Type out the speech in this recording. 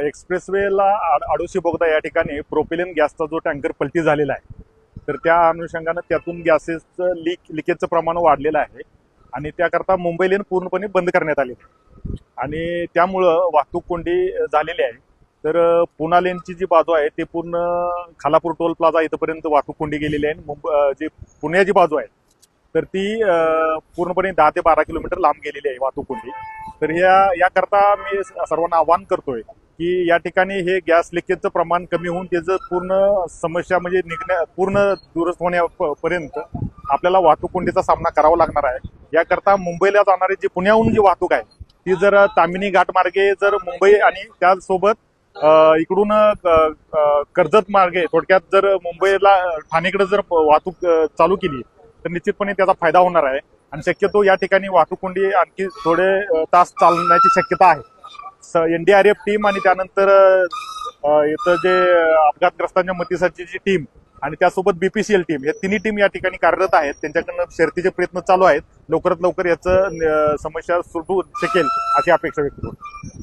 एक्सप्रेसवेला आडोशी बोगदा या ठिकाणी प्रोपेलिन गॅसचा जो टँकर पलटी झालेला आहे, तर त्या अनुषंगानं त्यातून गॅसेसचं लिकेजचं प्रमाण वाढलेलं आहे आणि त्याकरता मुंबई लेन पूर्णपणे बंद करण्यात आली आणि त्यामुळं वाहतूक कोंडी झालेली आहे। तर पुणा लेनची जी बाजू आहे ते पूर्ण खालापूर टोल प्लाझा इथपर्यंत वाहतूक कोंडी गेलेली आहे। जी पुण्याची बाजू आहे तर ती पूर्णपणे 10 ते 12 किलोमीटर लांब गेलेली आहे वाहतूक कोंडी। तर याकरता मी सर्वांना आवाहन करतोय की या ठिकाणी हे गॅस लिकेजचं प्रमाण कमी होऊन त्याचं पूर्ण समस्या म्हणजे पूर्ण दुरुस्त होण्यापर्यंत आपल्याला वाहतूक कोंडीचा सामना करावा लागणार आहे। याकरता मुंबईला जाणारी जी पुण्याहून जी वाहतूक आहे ती जर तामिनी घाट मार्गे जर मुंबई आणि त्यासोबत इकडून कर्जत मार्गे थोडक्यात जर मुंबईला ठाणेकडे जर वाहतूक चालू केली तर निश्चितपणे त्याचा फायदा होणार आहे आणि शक्यतो या ठिकाणी वाहतूक कोंडी आणखी थोडे तास चालण्याची शक्यता आहे। NDRF टीम आणि त्यानंतर इथं जे अपघातग्रस्तांच्या मदतीसाठी जी टीम आणि त्यासोबत BPCL टीम हे तिन्ही टीम या ठिकाणी कार्यरत आहेत। त्यांच्याकडनं शर्थीचे प्रयत्न चालू आहेत। लवकरात लवकर याचं समस्या सुटू शकेल अशी अपेक्षा व्यक्त करतो।